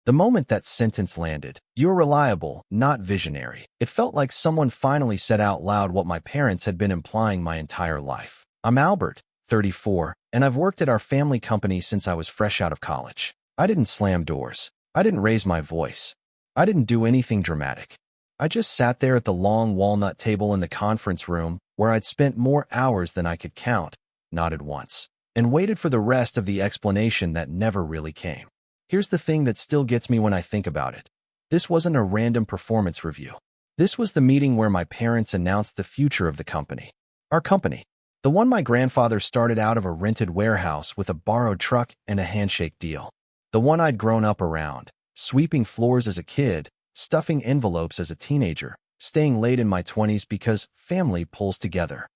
The moment that sentence landed, "You're reliable, not visionary," it felt like someone finally said out loud what my parents had been implying my entire life. I'm Albert, 34, and I've worked at our family company since I was fresh out of college. I didn't slam doors. I didn't raise my voice. I didn't do anything dramatic. I just sat there at the long walnut table in the conference room where I'd spent more hours than I could count, nodded once, and waited for the rest of the explanation that never really came. Here's the thing that still gets me when I think about it. This wasn't a random performance review. This was the meeting where my parents announced the future of the company. Our company. The one my grandfather started out of a rented warehouse with a borrowed truck and a handshake deal. The one I'd grown up around, sweeping floors as a kid, stuffing envelopes as a teenager, staying late in my 20s because family pulls together.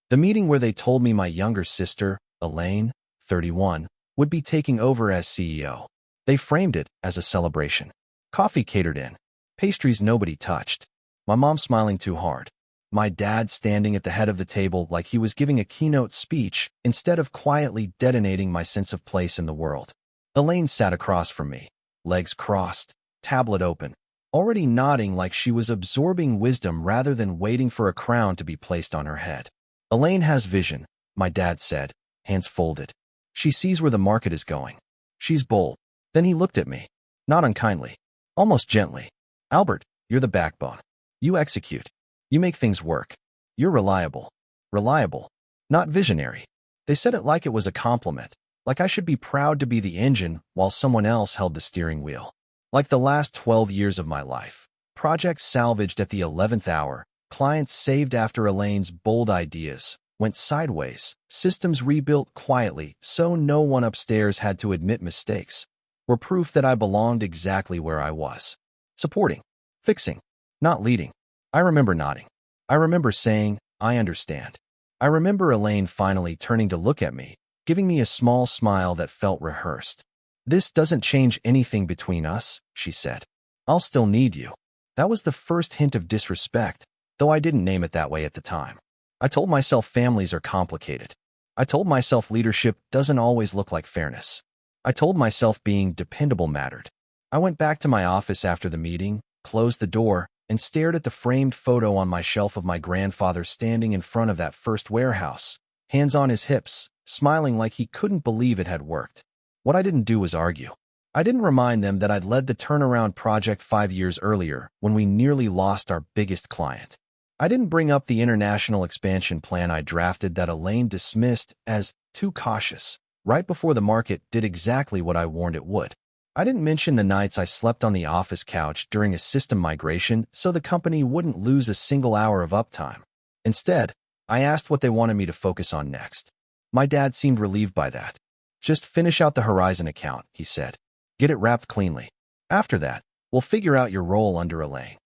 The meeting where they told me my younger sister, Elaine, 31, would be taking over as CEO. They framed it as a celebration. Coffee catered in. Pastries nobody touched. My mom smiling too hard. My dad standing at the head of the table like he was giving a keynote speech instead of quietly detonating my sense of place in the world. Elaine sat across from me, legs crossed, tablet open, already nodding like she was absorbing wisdom rather than waiting for a crown to be placed on her head. Elaine has vision, my dad said, hands folded. She sees where the market is going. She's bold. Then he looked at me, not unkindly, almost gently. Albert, you're the backbone. You execute. You make things work. You're reliable. Reliable. Not visionary. They said it like it was a compliment, like I should be proud to be the engine while someone else held the steering wheel. Like the last 12 years of my life. Projects salvaged at the 11th hour, clients saved after Elaine's bold ideas, went sideways, systems rebuilt quietly so no one upstairs had to admit mistakes, were proof that I belonged exactly where I was. Supporting. Fixing. Not leading. I remember nodding. I remember saying, I understand. I remember Elaine finally turning to look at me, giving me a small smile that felt rehearsed. This doesn't change anything between us, she said. I'll still need you. That was the first hint of disrespect, though I didn't name it that way at the time. I told myself families are complicated. I told myself leadership doesn't always look like fairness. I told myself being dependable mattered. I went back to my office after the meeting, closed the door, and stared at the framed photo on my shelf of my grandfather standing in front of that first warehouse, hands on his hips, smiling like he couldn't believe it had worked. What I didn't do was argue. I didn't remind them that I'd led the turnaround project 5 years earlier when we nearly lost our biggest client. I didn't bring up the international expansion plan I drafted that Elaine dismissed as too cautious, right before the market did exactly what I warned it would. I didn't mention the nights I slept on the office couch during a system migration so the company wouldn't lose a single hour of uptime. Instead, I asked what they wanted me to focus on next. My dad seemed relieved by that. Just finish out the Horizon account, he said. Get it wrapped cleanly. After that, we'll figure out your role under Elaine.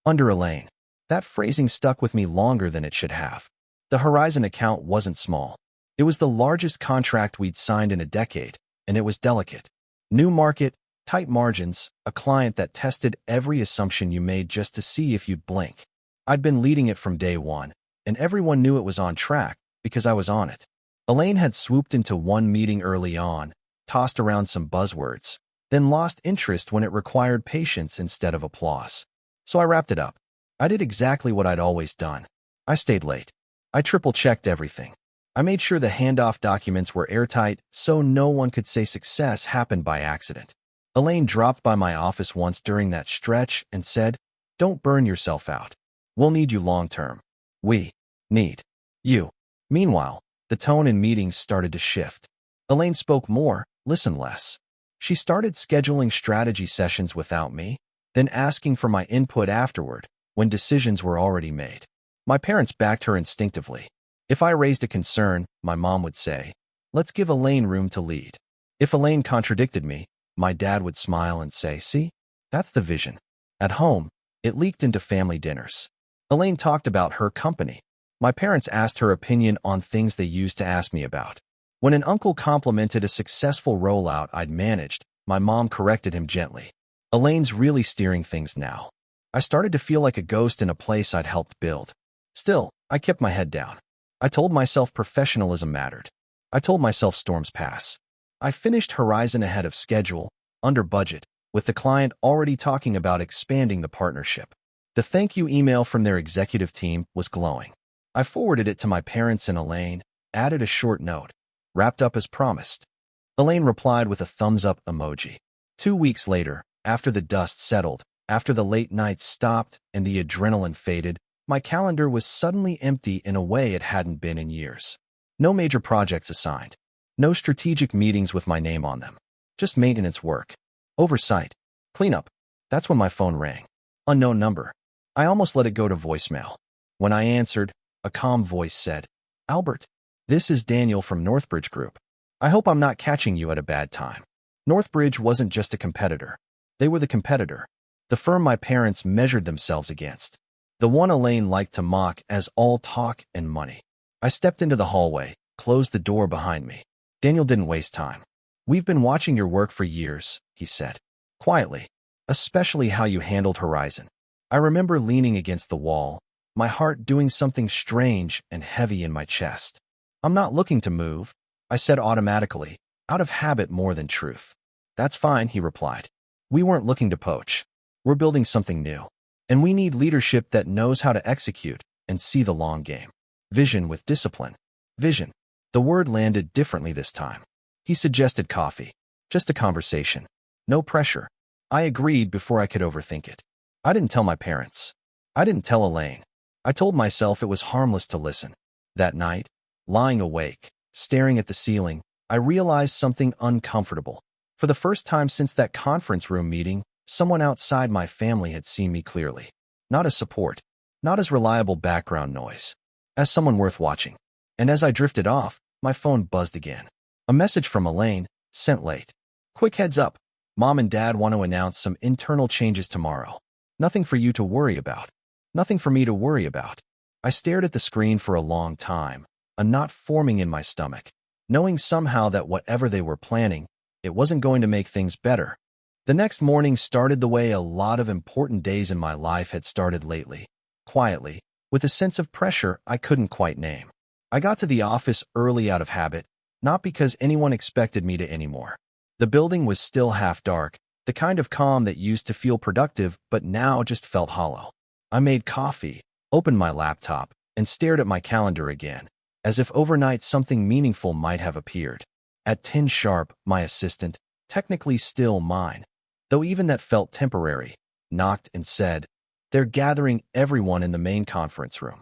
Under Elaine. That phrasing stuck with me longer than it should have. The Horizon account wasn't small. It was the largest contract we'd signed in a decade, and it was delicate. New market, tight margins, a client that tested every assumption you made just to see if you'd blink. I'd been leading it from day one, and everyone knew it was on track because I was on it. Elaine had swooped into one meeting early on, tossed around some buzzwords, then lost interest when it required patience instead of applause. So I wrapped it up. I did exactly what I'd always done. I stayed late. I triple-checked everything. I made sure the handoff documents were airtight so no one could say success happened by accident. Elaine dropped by my office once during that stretch and said, "Don't burn yourself out. We'll need you long-term. We need you." Meanwhile, the tone in meetings started to shift. Elaine spoke more, listened less. She started scheduling strategy sessions without me, then asking for my input afterward when decisions were already made. My parents backed her instinctively. If I raised a concern, my mom would say, "Let's give Elaine room to lead." If Elaine contradicted me, my dad would smile and say, "See, that's the vision." At home, it leaked into family dinners. Elaine talked about her company. My parents asked her opinion on things they used to ask me about. When an uncle complimented a successful rollout I'd managed, my mom corrected him gently. "Elaine's really steering things now." I started to feel like a ghost in a place I'd helped build. Still, I kept my head down. I told myself professionalism mattered. I told myself storms pass. I finished Horizon ahead of schedule, under budget, with the client already talking about expanding the partnership. The thank you email from their executive team was glowing. I forwarded it to my parents and Elaine, added a short note, wrapped up as promised. Elaine replied with a thumbs-up emoji. 2 weeks later, after the dust settled, after the late nights stopped and the adrenaline faded, my calendar was suddenly empty in a way it hadn't been in years. No major projects assigned. No strategic meetings with my name on them. Just maintenance work. Oversight. Cleanup. That's when my phone rang. Unknown number. I almost let it go to voicemail. When I answered, a calm voice said, "Albert, this is Daniel from Northbridge Group. I hope I'm not catching you at a bad time." Northbridge wasn't just a competitor. They were the competitor. The firm my parents measured themselves against. The one Elaine liked to mock as all talk and money. I stepped into the hallway, closed the door behind me. Daniel didn't waste time. "We've been watching your work for years," he said, quietly, "especially how you handled Horizon." I remember leaning against the wall, my heart doing something strange and heavy in my chest. "I'm not looking to move," I said automatically, out of habit more than truth. "That's fine," he replied. "We weren't looking to poach. We're building something new. And we need leadership that knows how to execute and see the long game. Vision with discipline. Vision." The word landed differently this time. He suggested coffee. Just a conversation. No pressure. I agreed before I could overthink it. I didn't tell my parents. I didn't tell Elaine. I told myself it was harmless to listen. That night, lying awake, staring at the ceiling, I realized something uncomfortable. For the first time since that conference room meeting, someone outside my family had seen me clearly. Not as support, not as reliable background noise, as someone worth watching. And as I drifted off, my phone buzzed again. A message from Elaine, sent late. "Quick heads up. Mom and Dad want to announce some internal changes tomorrow. Nothing for you to worry about. Nothing for me to worry about." I stared at the screen for a long time, a knot forming in my stomach, knowing somehow that whatever they were planning, it wasn't going to make things better. The next morning started the way a lot of important days in my life had started lately, quietly, with a sense of pressure I couldn't quite name. I got to the office early out of habit, not because anyone expected me to anymore. The building was still half dark, the kind of calm that used to feel productive but now just felt hollow. I made coffee, opened my laptop, and stared at my calendar again, as if overnight something meaningful might have appeared. At 10 sharp, my assistant, technically still mine, though even that felt temporary, knocked and said, "They're gathering everyone in the main conference room."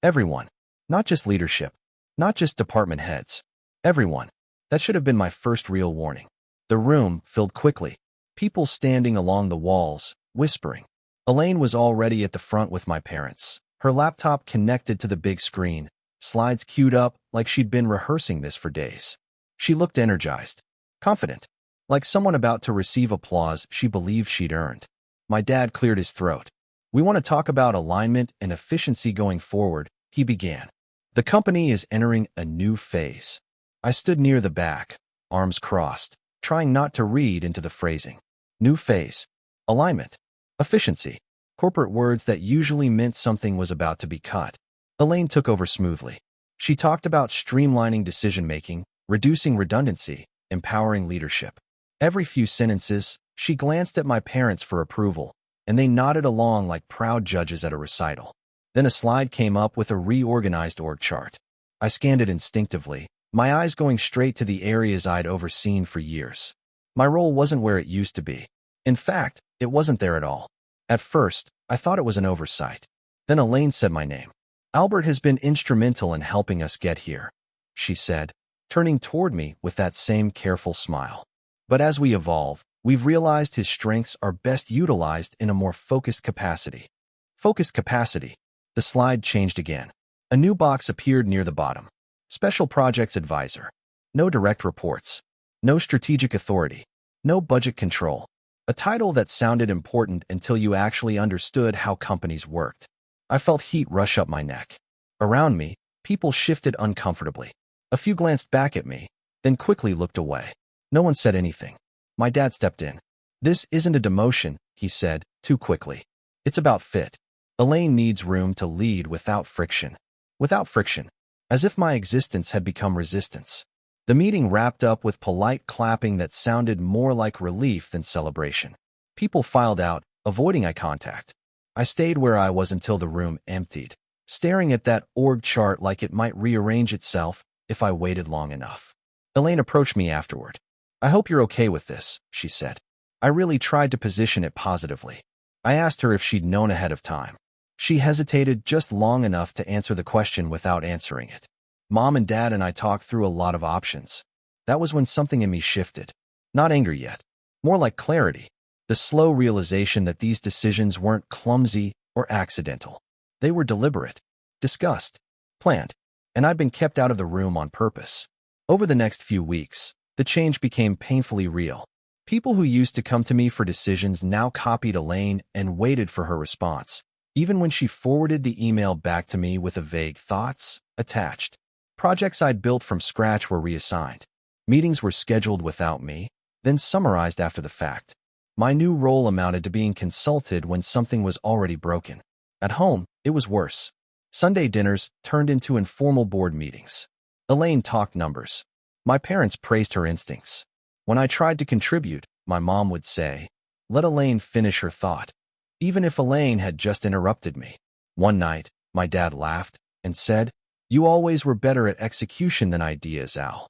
Everyone. Not just leadership. Not just department heads. Everyone. That should have been my first real warning. The room filled quickly. People standing along the walls, whispering. Elaine was already at the front with my parents, her laptop connected to the big screen, slides queued up like she'd been rehearsing this for days. She looked energized, confident, like someone about to receive applause she believed she'd earned. My dad cleared his throat. "We want to talk about alignment and efficiency going forward," he began. "The company is entering a new phase." I stood near the back, arms crossed, trying not to read into the phrasing. New phase. Alignment. Efficiency. Corporate words that usually meant something was about to be cut. Elaine took over smoothly. She talked about streamlining decision-making, reducing redundancy, empowering leadership. Every few sentences, she glanced at my parents for approval, and they nodded along like proud judges at a recital. Then a slide came up with a reorganized org chart. I scanned it instinctively, my eyes going straight to the areas I'd overseen for years. My role wasn't where it used to be. In fact, it wasn't there at all. At first, I thought it was an oversight. Then Elaine said my name. "Albert has been instrumental in helping us get here," she said, turning toward me with that same careful smile. "But as we evolve, we've realized his strengths are best utilized in a more focused capacity." Focused capacity. The slide changed again. A new box appeared near the bottom. Special Projects Advisor. No direct reports. No strategic authority. No budget control. A title that sounded important until you actually understood how companies worked. I felt heat rush up my neck. Around me, people shifted uncomfortably. A few glanced back at me, then quickly looked away. No one said anything. My dad stepped in. "This isn't a demotion," he said, too quickly. "It's about fit. Elaine needs room to lead without friction." Without friction. As if my existence had become resistance. The meeting wrapped up with polite clapping that sounded more like relief than celebration. People filed out, avoiding eye contact. I stayed where I was until the room emptied, staring at that org chart like it might rearrange itself if I waited long enough. Elaine approached me afterward. "I hope you're okay with this," she said. I really tried to position it positively. I asked her if she'd known ahead of time. She hesitated just long enough to answer the question without answering it. Mom and Dad and I talked through a lot of options. That was when something in me shifted. Not anger yet. More like clarity. The slow realization that these decisions weren't clumsy or accidental. They were deliberate, discussed, planned, and I'd been kept out of the room on purpose. Over the next few weeks, the change became painfully real. People who used to come to me for decisions now copied Elaine and waited for her response, even when she forwarded the email back to me with a vague thoughts attached. Projects I'd built from scratch were reassigned. Meetings were scheduled without me, then summarized after the fact. My new role amounted to being consulted when something was already broken. At home, it was worse. Sunday dinners turned into informal board meetings. Elaine talked numbers. My parents praised her instincts. When I tried to contribute, my mom would say, "Let Elaine finish her thought," even if Elaine had just interrupted me. One night, my dad laughed and said, "You always were better at execution than ideas, Al."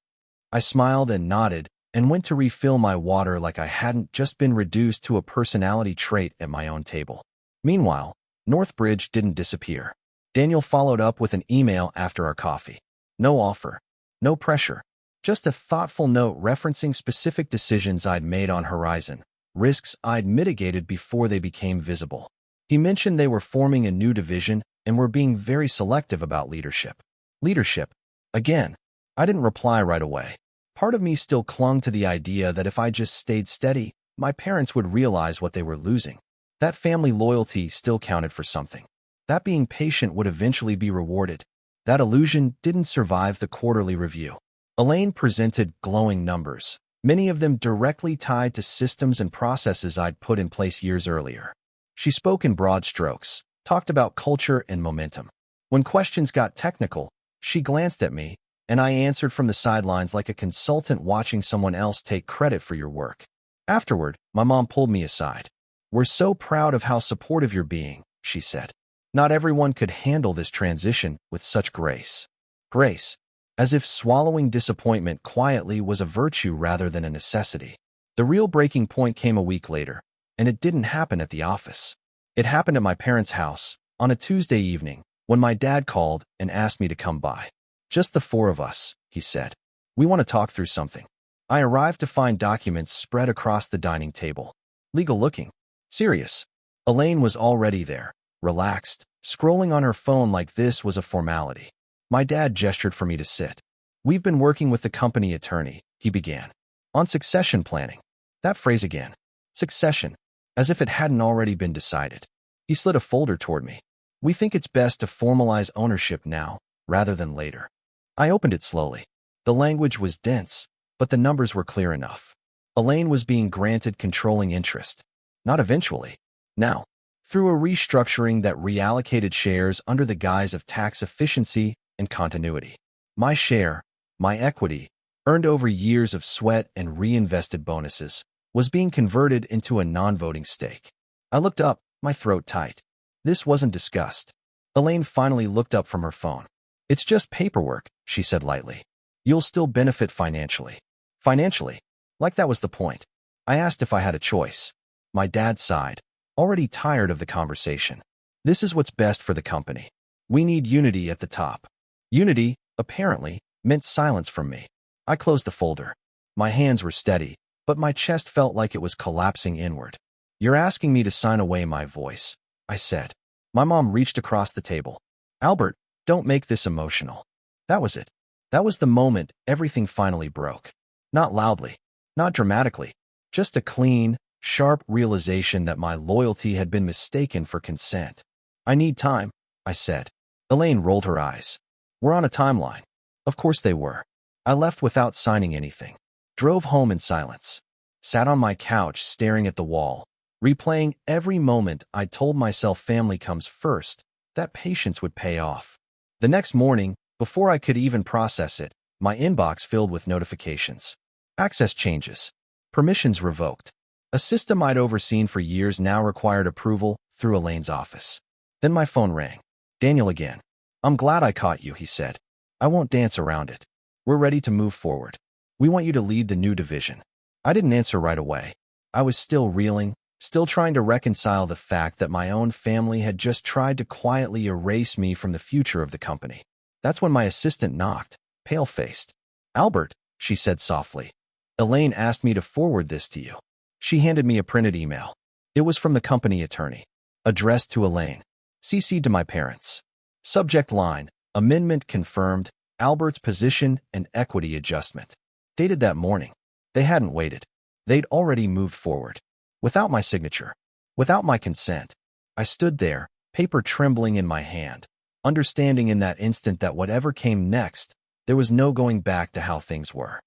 I smiled and nodded and went to refill my water like I hadn't just been reduced to a personality trait at my own table. Meanwhile, Northbridge didn't disappear. Daniel followed up with an email after our coffee. No offer, no pressure, just a thoughtful note referencing specific decisions I'd made on Horizon, risks I'd mitigated before they became visible. He mentioned they were forming a new division and were being very selective about leadership. Leadership. Again, I didn't reply right away. Part of me still clung to the idea that if I just stayed steady, my parents would realize what they were losing. That family loyalty still counted for something. That being patient would eventually be rewarded. That illusion didn't survive the quarterly review. Elaine presented glowing numbers, many of them directly tied to systems and processes I'd put in place years earlier. She spoke in broad strokes, talked about culture and momentum. When questions got technical, she glanced at me, and I answered from the sidelines like a consultant watching someone else take credit for your work. Afterward, my mom pulled me aside. "We're so proud of how supportive you're being," she said. "Not everyone could handle this transition with such grace." Grace, as if swallowing disappointment quietly was a virtue rather than a necessity. The real breaking point came a week later, and it didn't happen at the office. It happened at my parents' house, on a Tuesday evening, when my dad called and asked me to come by. "Just the four of us," he said. "We want to talk through something." I arrived to find documents spread across the dining table. Legal looking. Serious. Elaine was already there, relaxed, scrolling on her phone like this was a formality. My dad gestured for me to sit. "We've been working with the company attorney," he began, "on succession planning." That phrase again. Succession. As if it hadn't already been decided. He slid a folder toward me. "We think it's best to formalize ownership now, rather than later." I opened it slowly. The language was dense, but the numbers were clear enough. Elaine was being granted controlling interest. Not eventually. Now. Through a restructuring that reallocated shares under the guise of tax efficiency and continuity. My share, my equity, earned over years of sweat and reinvested bonuses, was being converted into a non-voting stake. I looked up, my throat tight. This wasn't discussed. Elaine finally looked up from her phone. "It's just paperwork," she said lightly. "You'll still benefit financially." Financially? Like that was the point. I asked if I had a choice. My dad sighed, already tired of the conversation. "This is what's best for the company. We need unity at the top." Unity, apparently, meant silence from me. I closed the folder. My hands were steady, but my chest felt like it was collapsing inward. "You're asking me to sign away my voice," I said. My mom reached across the table. "Albert, don't make this emotional." That was it. That was the moment everything finally broke. Not loudly, not dramatically, just a clean, sharp realization that my loyalty had been mistaken for consent. "I need time," I said. Elaine rolled her eyes. "We're on a timeline." Of course they were. I left without signing anything. Drove home in silence. Sat on my couch staring at the wall, replaying every moment I'd told myself family comes first, that patience would pay off. The next morning, before I could even process it, My inbox filled with notifications. Access changes. Permissions revoked. A system I'd overseen for years now required approval through Elaine's office. Then my phone rang. Daniel again. I'm glad I caught you, he said. I won't dance around it. We're ready to move forward. We want you to lead the new division. I didn't answer right away. I was still reeling, still trying to reconcile the fact that my own family had just tried to quietly erase me from the future of the company. That's when my assistant knocked, pale-faced. Albert, she said softly. Elaine asked me to forward this to you. She handed me a printed email. It was from the company attorney. Addressed to Elaine. CC'd to my parents. Subject line, amendment confirmed, Albert's position and equity adjustment. Dated that morning. They hadn't waited. They'd already moved forward. Without my signature. Without my consent. I stood there, paper trembling in my hand, understanding in that instant that whatever came next, there was no going back to how things were.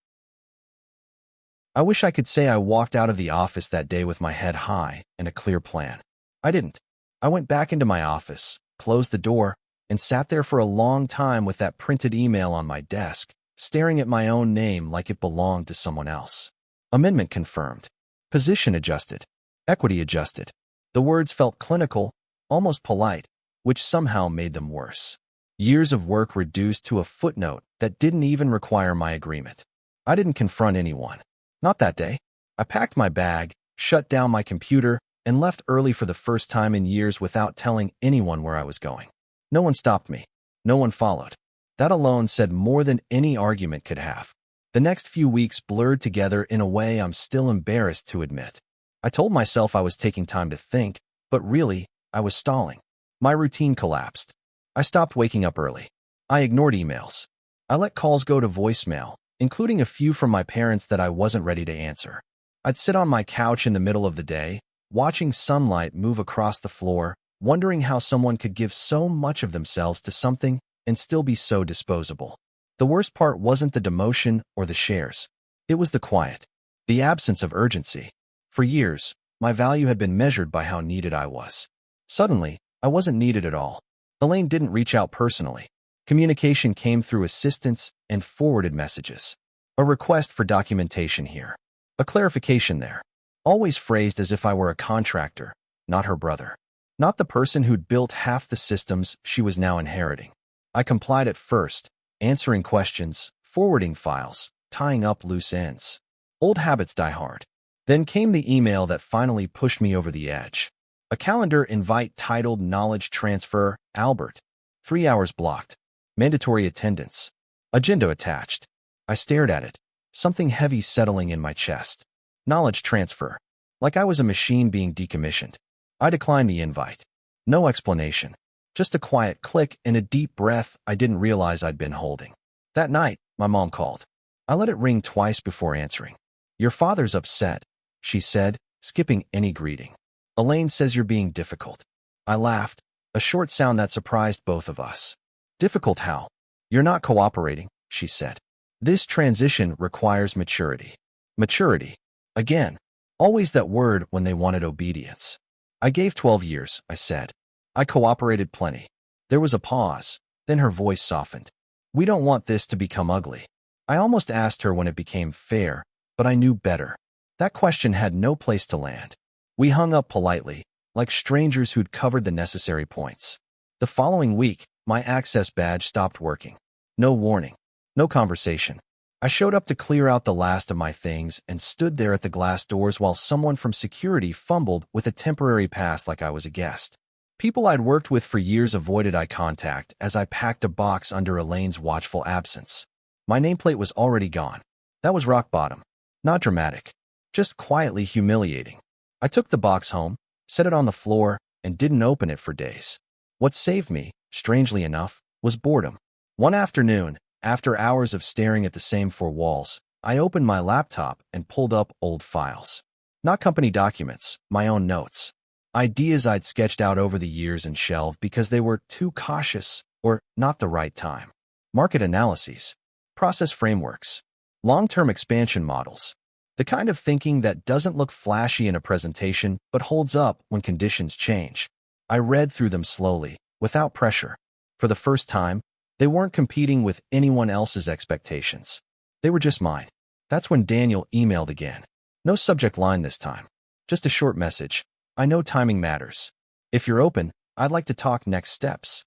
I wish I could say I walked out of the office that day with my head high and a clear plan. I didn't. I went back into my office, closed the door, and sat there for a long time with that printed email on my desk, staring at my own name like it belonged to someone else. Amendment confirmed. Position adjusted. Equity adjusted. The words felt clinical, almost polite, which somehow made them worse. Years of work reduced to a footnote that didn't even require my agreement. I didn't confront anyone. Not that day. I packed my bag, shut down my computer, and left early for the first time in years without telling anyone where I was going. No one stopped me. No one followed. That alone said more than any argument could have. The next few weeks blurred together in a way I'm still embarrassed to admit. I told myself I was taking time to think, but really, I was stalling. My routine collapsed. I stopped waking up early. I ignored emails. I let calls go to voicemail, including a few from my parents that I wasn't ready to answer. I'd sit on my couch in the middle of the day, watching sunlight move across the floor, wondering how someone could give so much of themselves to something and still be so disposable. The worst part wasn't the demotion or the shares. It was the quiet, the absence of urgency. For years, my value had been measured by how needed I was. Suddenly, I wasn't needed at all. Elaine didn't reach out personally. Communication came through assistants and forwarded messages. A request for documentation here. A clarification there. Always phrased as if I were a contractor, not her brother. Not the person who'd built half the systems she was now inheriting. I complied at first, answering questions, forwarding files, tying up loose ends. Old habits die hard. Then came the email that finally pushed me over the edge. A calendar invite titled Knowledge Transfer, Albert. 3 hours blocked. Mandatory attendance. Agenda attached. I stared at it, something heavy settling in my chest. Knowledge transfer. Like I was a machine being decommissioned. I declined the invite. No explanation. Just a quiet click and a deep breath I didn't realize I'd been holding. That night, my mom called. I let it ring twice before answering. Your father's upset, she said, skipping any greeting. Elaine says you're being difficult. I laughed, a short sound that surprised both of us. Difficult how? You're not cooperating, she said. This transition requires maturity. Maturity. Again. Always that word when they wanted obedience. I gave 12 years, I said. I cooperated plenty. There was a pause, then her voice softened. We don't want this to become ugly. I almost asked her when it became fair, but I knew better. That question had no place to land. We hung up politely, like strangers who'd covered the necessary points. The following week, my access badge stopped working. No warning. No conversation. I showed up to clear out the last of my things and stood there at the glass doors while someone from security fumbled with a temporary pass like I was a guest. People I'd worked with for years avoided eye contact as I packed a box under Elaine's watchful absence. My nameplate was already gone. That was rock bottom. Not dramatic. Just quietly humiliating. I took the box home, set it on the floor, and didn't open it for days. What saved me, strangely enough, was boredom. One afternoon, after hours of staring at the same four walls, I opened my laptop and pulled up old files. Not company documents, my own notes. Ideas I'd sketched out over the years and shelved because they were too cautious or not the right time. Market analyses, process frameworks, long-term expansion models. The kind of thinking that doesn't look flashy in a presentation but holds up when conditions change. I read through them slowly, without pressure. For the first time, They weren't competing with anyone else's expectations. They were just mine. That's when Daniel emailed again. No subject line this time. Just a short message. I know timing matters. If you're open, I'd like to talk next steps.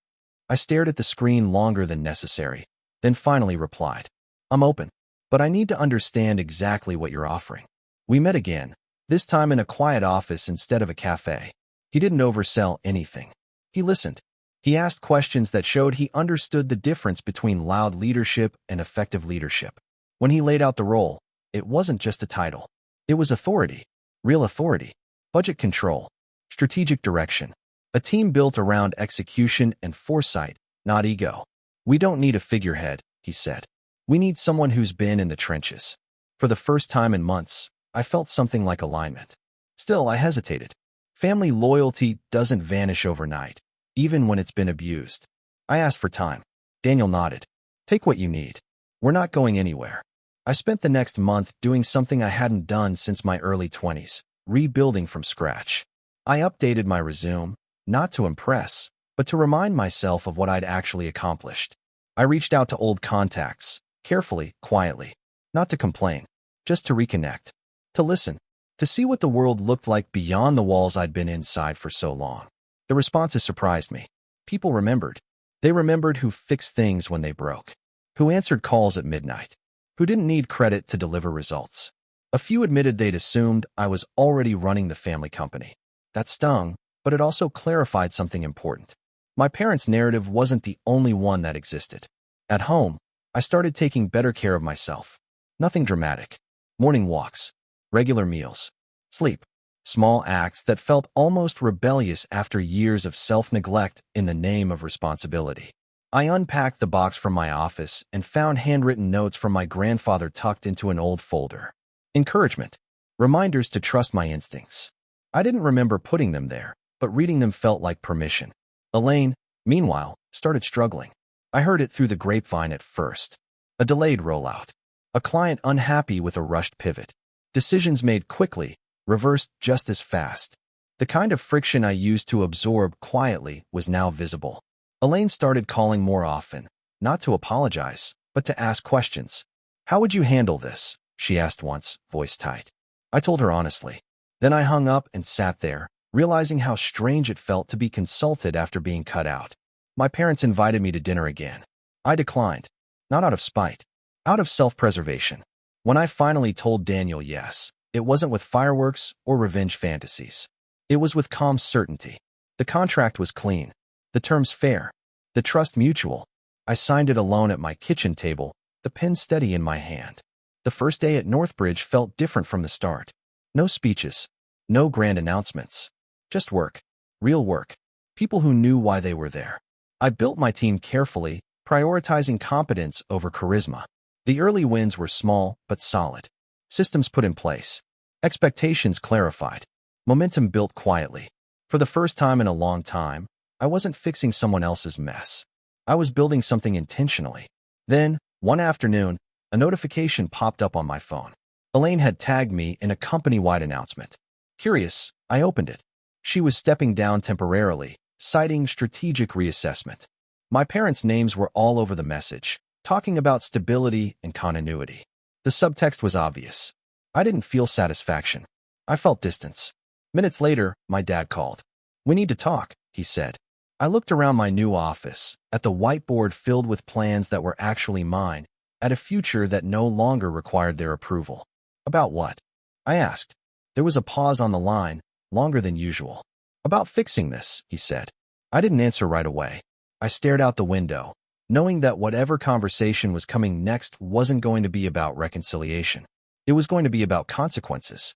I stared at the screen longer than necessary, then finally replied. I'm open, but I need to understand exactly what you're offering. We met again, this time in a quiet office instead of a cafe. He didn't oversell anything. He listened. He asked questions that showed he understood the difference between loud leadership and effective leadership. When he laid out the role, it wasn't just a title. It was authority, real authority, budget control, strategic direction. A team built around execution and foresight, not ego. We don't need a figurehead, he said. We need someone who's been in the trenches. For the first time in months, I felt something like alignment. Still, I hesitated. Family loyalty doesn't vanish overnight, even when it's been abused. I asked for time. Daniel nodded. Take what you need. We're not going anywhere. I spent the next month doing something I hadn't done since my early 20s, rebuilding from scratch. I updated my resume, not to impress, but to remind myself of what I'd actually accomplished. I reached out to old contacts, carefully, quietly, not to complain, just to reconnect, to listen, to see what the world looked like beyond the walls I'd been inside for so long. The responses surprised me. People remembered. They remembered who fixed things when they broke, who answered calls at midnight, who didn't need credit to deliver results. A few admitted they'd assumed I was already running the family company. That stung, but it also clarified something important. My parents' narrative wasn't the only one that existed. At home, I started taking better care of myself. Nothing dramatic. Morning walks, regular meals, sleep, small acts that felt almost rebellious after years of self-neglect in the name of responsibility. I unpacked the box from my office and found handwritten notes from my grandfather tucked into an old folder. Encouragement. Reminders to trust my instincts. I didn't remember putting them there, but reading them felt like permission. Elaine, meanwhile, started struggling. I heard it through the grapevine at first. A delayed rollout. A client unhappy with a rushed pivot. Decisions made quickly, reversed just as fast. The kind of friction I used to absorb quietly was now visible. Elaine started calling more often, not to apologize, but to ask questions. How would you handle this? She asked once, voice tight. I told her honestly. Then I hung up and sat there, realizing how strange it felt to be consulted after being cut out. My parents invited me to dinner again. I declined, not out of spite, out of self-preservation. When I finally told Daniel yes, it wasn't with fireworks or revenge fantasies. It was with calm certainty. The contract was clean, the terms fair, the trust mutual. I signed it alone at my kitchen table, the pen steady in my hand. The first day at Northbridge felt different from the start. No speeches, no grand announcements. Just work, real work, people who knew why they were there. I built my team carefully, prioritizing competence over charisma. The early wins were small but solid. Systems put in place. Expectations clarified. Momentum built quietly. For the first time in a long time, I wasn't fixing someone else's mess. I was building something intentionally. Then, one afternoon, a notification popped up on my phone. Elaine had tagged me in a company-wide announcement. Curious, I opened it. She was stepping down temporarily, citing strategic reassessment. My parents' names were all over the message, talking about stability and continuity. The subtext was obvious. I didn't feel satisfaction. I felt distance. Minutes later, my dad called. We need to talk, he said. I looked around my new office, at the whiteboard filled with plans that were actually mine, at a future that no longer required their approval. About what? I asked. There was a pause on the line, longer than usual. About fixing this, he said. I didn't answer right away. I stared out the window, knowing that whatever conversation was coming next wasn't going to be about reconciliation. It was going to be about consequences.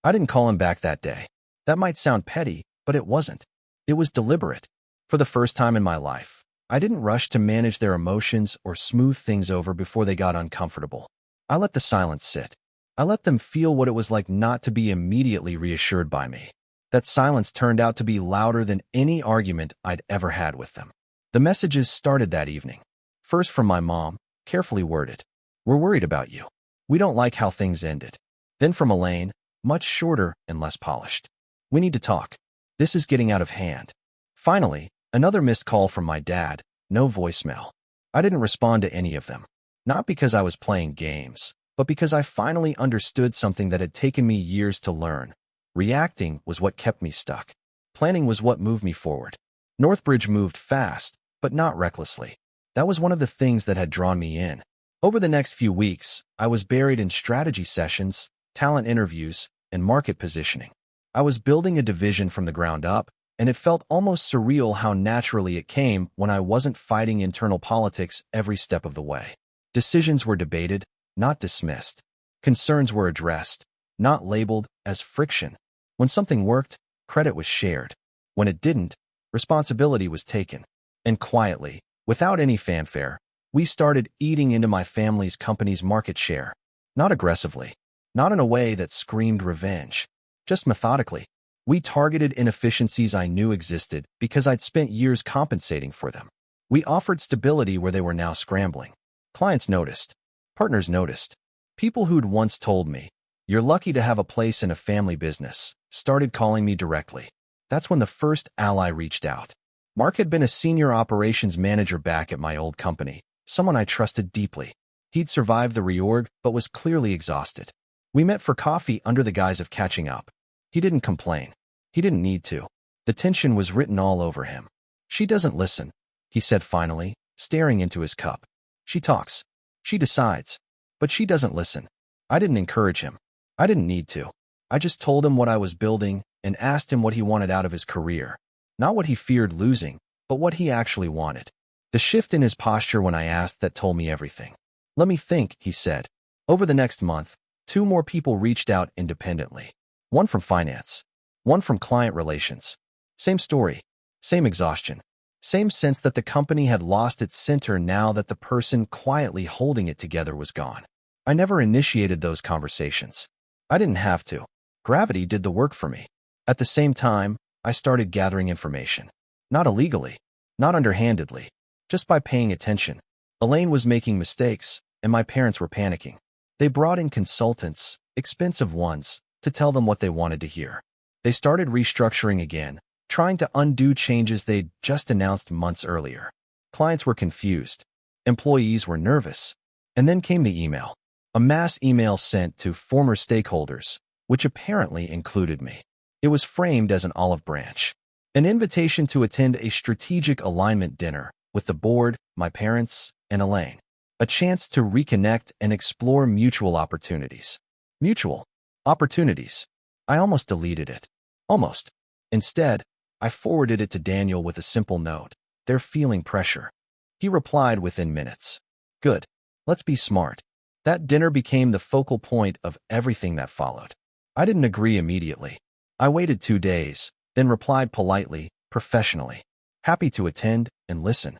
I didn't call him back that day. That might sound petty, but it wasn't. It was deliberate. For the first time in my life, I didn't rush to manage their emotions or smooth things over before they got uncomfortable. I let the silence sit. I let them feel what it was like not to be immediately reassured by me. That silence turned out to be louder than any argument I'd ever had with them. The messages started that evening. First from my mom, carefully worded. We're worried about you. We don't like how things ended. Then from Elaine, much shorter and less polished. We need to talk. This is getting out of hand. Finally, another missed call from my dad, no voicemail. I didn't respond to any of them. Not because I was playing games, but because I finally understood something that had taken me years to learn. Reacting was what kept me stuck. Planning was what moved me forward. Northbridge moved fast, but not recklessly. That was one of the things that had drawn me in. Over the next few weeks, I was buried in strategy sessions, talent interviews, and market positioning. I was building a division from the ground up, and it felt almost surreal how naturally it came when I wasn't fighting internal politics every step of the way. Decisions were debated, not dismissed. Concerns were addressed, not labeled as friction. When something worked, credit was shared. When it didn't, responsibility was taken. And quietly, without any fanfare, we started eating into my family's company's market share. Not aggressively, not in a way that screamed revenge, just methodically. We targeted inefficiencies I knew existed because I'd spent years compensating for them. We offered stability where they were now scrambling. Clients noticed. Partners noticed. People who'd once told me, "You're lucky to have a place in a family business," started calling me directly. That's when the first ally reached out. Mark had been a senior operations manager back at my old company, someone I trusted deeply. He'd survived the reorg, but was clearly exhausted. We met for coffee under the guise of catching up. He didn't complain. He didn't need to. The tension was written all over him. "She doesn't listen," he said finally, staring into his cup. "She talks. She decides. But she doesn't listen." I didn't encourage him. I didn't need to. I just told him what I was building and asked him what he wanted out of his career. Not what he feared losing, but what he actually wanted. The shift in his posture when I asked that told me everything. "Let me think," he said. Over the next month, 2 more people reached out independently. One from finance. One from client relations. Same story. Same exhaustion. Same sense that the company had lost its center now that the person quietly holding it together was gone. I never initiated those conversations. I didn't have to. Gravity did the work for me. At the same time, I started gathering information. Not illegally. Not underhandedly. Just by paying attention. Elaine was making mistakes, and my parents were panicking. They brought in consultants, expensive ones, to tell them what they wanted to hear. They started restructuring again, trying to undo changes they'd just announced months earlier. Clients were confused. Employees were nervous. And then came the email. A mass email sent to former stakeholders, which apparently included me. It was framed as an olive branch. An invitation to attend a strategic alignment dinner with the board, my parents, and Elaine. A chance to reconnect and explore mutual opportunities. Mutual opportunities. I almost deleted it. Almost. Instead, I forwarded it to Daniel with a simple note. "They're feeling pressure." He replied within minutes. "Good. Let's be smart." That dinner became the focal point of everything that followed. I didn't agree immediately. I waited 2 days, then replied politely, professionally. Happy to attend and listen.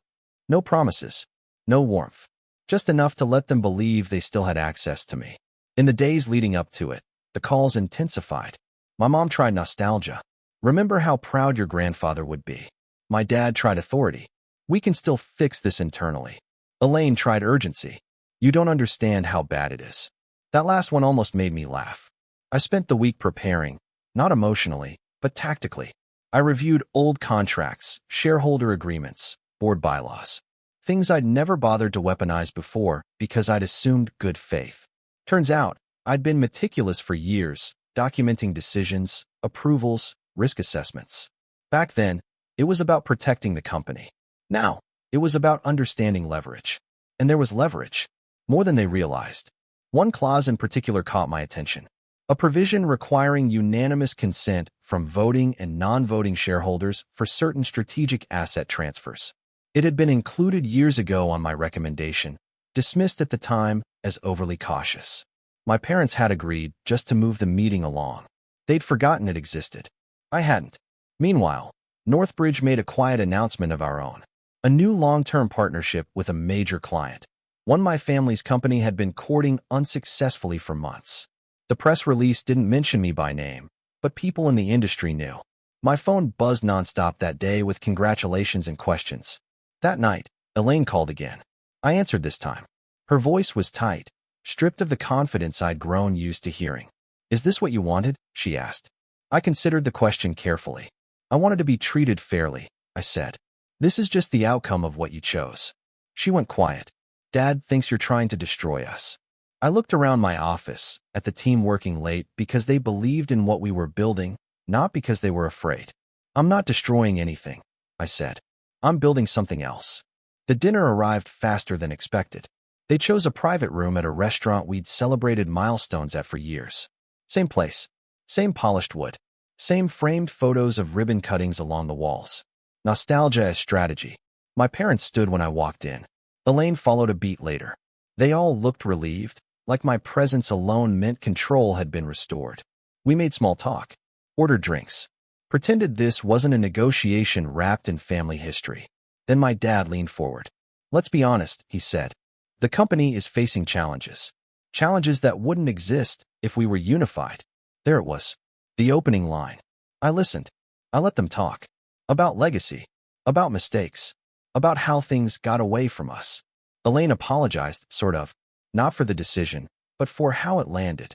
No promises. No warmth. Just enough to let them believe they still had access to me. In the days leading up to it, the calls intensified. My mom tried nostalgia. "Remember how proud your grandfather would be." My dad tried authority. "We can still fix this internally." Elaine tried urgency. "You don't understand how bad it is." That last one almost made me laugh. I spent the week preparing, not emotionally, but tactically. I reviewed old contracts, shareholder agreements, board bylaws. Things I'd never bothered to weaponize before because I'd assumed good faith. Turns out, I'd been meticulous for years, documenting decisions, approvals, risk assessments. Back then, it was about protecting the company. Now, it was about understanding leverage. And there was leverage. More than they realized. One clause in particular caught my attention. A provision requiring unanimous consent from voting and non-voting shareholders for certain strategic asset transfers. It had been included years ago on my recommendation, dismissed at the time as overly cautious. My parents had agreed just to move the meeting along. They'd forgotten it existed. I hadn't. Meanwhile, Northbridge made a quiet announcement of our own. A new long-term partnership with a major client. One my family's company had been courting unsuccessfully for months. The press release didn't mention me by name, but people in the industry knew. My phone buzzed nonstop that day with congratulations and questions. That night, Elaine called again. I answered this time. Her voice was tight, stripped of the confidence I'd grown used to hearing. "Is this what you wanted?" she asked. I considered the question carefully. "I wanted to be treated fairly," I said. "This is just the outcome of what you chose." She went quiet. Dad thinks you're trying to destroy us. I looked around my office, at the team working late because they believed in what we were building, not because they were afraid. I'm not destroying anything, I said. I'm building something else. The dinner arrived faster than expected. They chose a private room at a restaurant we'd celebrated milestones at for years. Same place, same polished wood, same framed photos of ribbon cuttings along the walls. Nostalgia as strategy. My parents stood when I walked in. Elaine followed a beat later. They all looked relieved, like my presence alone meant control had been restored. We made small talk, ordered drinks, pretended this wasn't a negotiation wrapped in family history. Then my dad leaned forward. Let's be honest, he said. The company is facing challenges. Challenges that wouldn't exist if we were unified. There it was. The opening line. I listened. I let them talk. About legacy. About mistakes. About how things got away from us. Elaine apologized, sort of. Not for the decision, but for how it landed.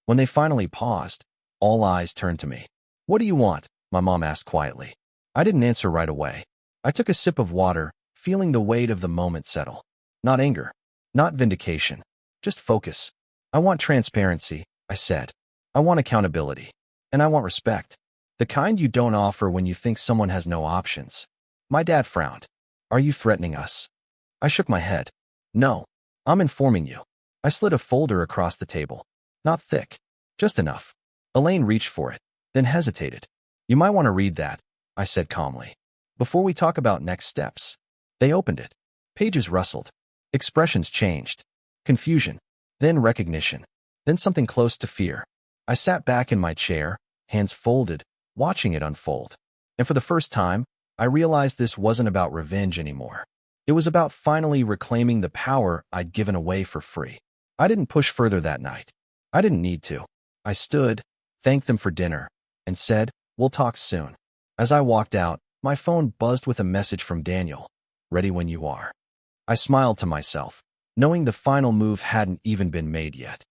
When they finally paused, all eyes turned to me. What do you want? My mom asked quietly. I didn't answer right away. I took a sip of water, feeling the weight of the moment settle. Not anger. Not vindication. Just focus. I want transparency, I said. I want accountability. And I want respect. The kind you don't offer when you think someone has no options. My dad frowned. Are you threatening us? I shook my head. No. I'm informing you. I slid a folder across the table. Not thick. Just enough. Elaine reached for it, then hesitated. You might want to read that, I said calmly. Before we talk about next steps. They opened it. Pages rustled. Expressions changed. Confusion. Then recognition. Then something close to fear. I sat back in my chair, hands folded, watching it unfold. And for the first time, I realized this wasn't about revenge anymore. It was about finally reclaiming the power I'd given away for free. I didn't push further that night. I didn't need to. I stood, thanked them for dinner, and said, we'll talk soon. As I walked out, my phone buzzed with a message from Daniel. Ready when you are. I smiled to myself, knowing the final move hadn't even been made yet.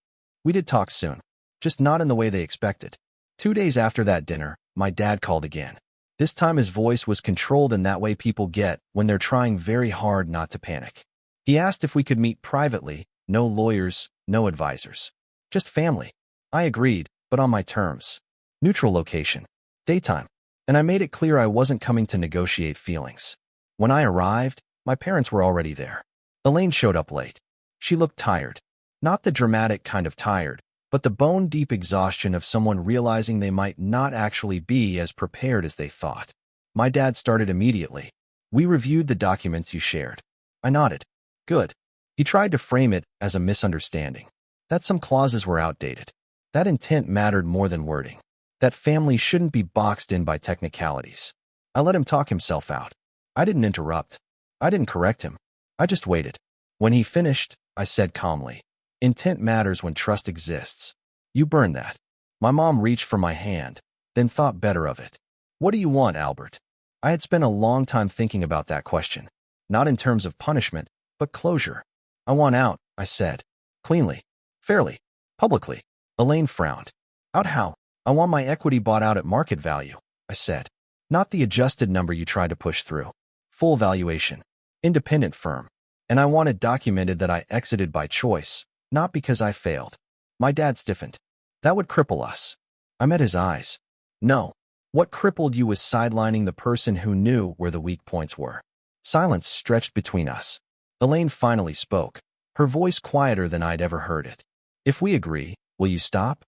We did talk soon, just not in the way they expected. 2 days after that dinner, my dad called again. This time his voice was controlled in that way people get when they're trying very hard not to panic. He asked if we could meet privately, no lawyers, no advisors. Just family. I agreed, but on my terms. Neutral location. Daytime. And I made it clear I wasn't coming to negotiate feelings. When I arrived, my parents were already there. Elaine showed up late. She looked tired. Not the dramatic kind of tired, but the bone-deep exhaustion of someone realizing they might not actually be as prepared as they thought. My dad started immediately. We reviewed the documents you shared. I nodded. Good. He tried to frame it as a misunderstanding. That some clauses were outdated. That intent mattered more than wording. That family shouldn't be boxed in by technicalities. I let him talk himself out. I didn't interrupt. I didn't correct him. I just waited. When he finished, I said calmly, intent matters when trust exists. You burn that. My mom reached for my hand, then thought better of it. What do you want, Albert? I had spent a long time thinking about that question. Not in terms of punishment, but closure. I want out, I said. Cleanly. Fairly. Publicly. Elaine frowned. Out how? I want my equity bought out at market value, I said. Not the adjusted number you tried to push through. Full valuation. Independent firm. And I wanted documented that I exited by choice, not because I failed. My dad stiffened. That would cripple us. I met his eyes. No. What crippled you was sidelining the person who knew where the weak points were. Silence stretched between us. Elaine finally spoke, her voice quieter than I'd ever heard it. If we agree, will you stop?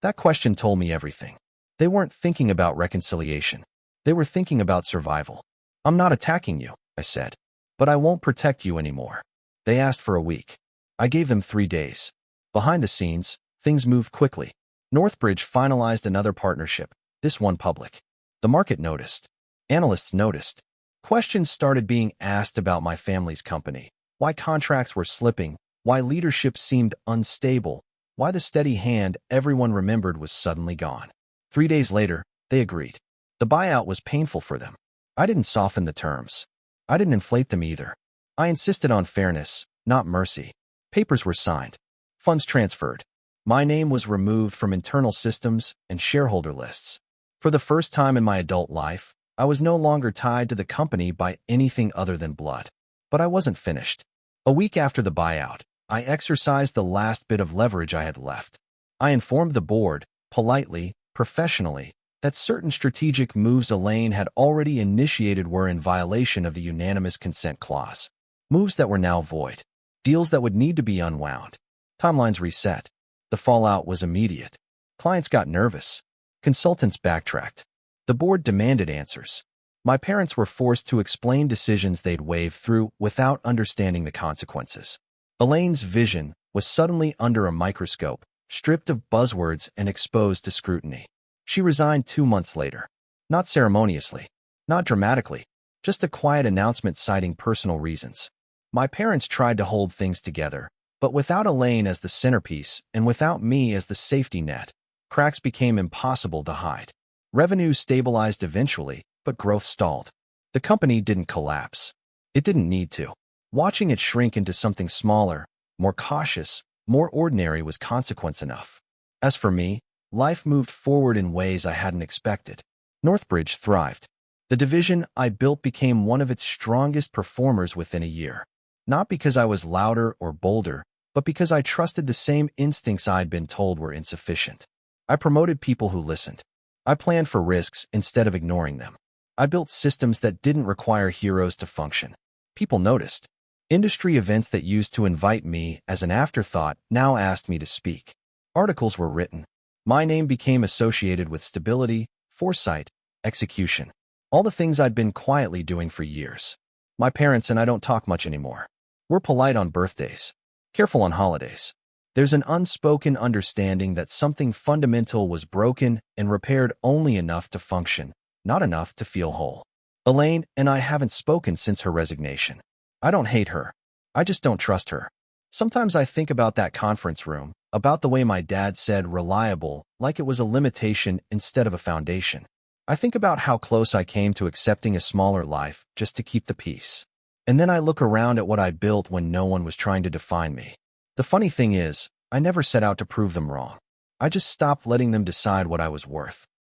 That question told me everything. They weren't thinking about reconciliation. They were thinking about survival. I'm not attacking you, I said. But I won't protect you anymore. They asked for a week. I gave them 3 days. Behind the scenes, things moved quickly. Northbridge finalized another partnership, this one public. The market noticed. Analysts noticed. Questions started being asked about my family's company, why contracts were slipping, why leadership seemed unstable, why the steady hand everyone remembered was suddenly gone. 3 days later, they agreed. The buyout was painful for them. I didn't soften the terms. I didn't inflate them either. I insisted on fairness, not mercy. Papers were signed. Funds transferred. My name was removed from internal systems and shareholder lists. For the first time in my adult life, I was no longer tied to the company by anything other than blood. But I wasn't finished. A week after the buyout, I exercised the last bit of leverage I had left. I informed the board, politely, professionally, that certain strategic moves Elaine had already initiated were in violation of the unanimous consent clause. Moves that were now void. Deals that would need to be unwound. Timelines reset. The fallout was immediate. Clients got nervous. Consultants backtracked. The board demanded answers. My parents were forced to explain decisions they'd waved through without understanding the consequences. Elaine's vision was suddenly under a microscope, stripped of buzzwords and exposed to scrutiny. She resigned 2 months later. Not ceremoniously, not dramatically, just a quiet announcement citing personal reasons. My parents tried to hold things together, but without Elaine as the centerpiece and without me as the safety net, cracks became impossible to hide. Revenue stabilized eventually, but growth stalled. The company didn't collapse. It didn't need to. Watching it shrink into something smaller, more cautious, more ordinary was consequence enough. As for me, life moved forward in ways I hadn't expected. Northbridge thrived. The division I built became one of its strongest performers within a year. Not because I was louder or bolder, but because I trusted the same instincts I'd been told were insufficient. I promoted people who listened. I planned for risks instead of ignoring them. I built systems that didn't require heroes to function. People noticed. Industry events that used to invite me as an afterthought now asked me to speak. Articles were written. My name became associated with stability, foresight, execution. All the things I'd been quietly doing for years. My parents and I don't talk much anymore. We're polite on birthdays, careful on holidays. There's an unspoken understanding that something fundamental was broken and repaired only enough to function, not enough to feel whole. Elaine and I haven't spoken since her resignation. I don't hate her. I just don't trust her. Sometimes I think about that conference room, about the way my dad said reliable, like it was a limitation instead of a foundation. I think about how close I came to accepting a smaller life just to keep the peace. And then I look around at what I built when no one was trying to define me. The funny thing is, I never set out to prove them wrong. I just stopped letting them decide what I was worth.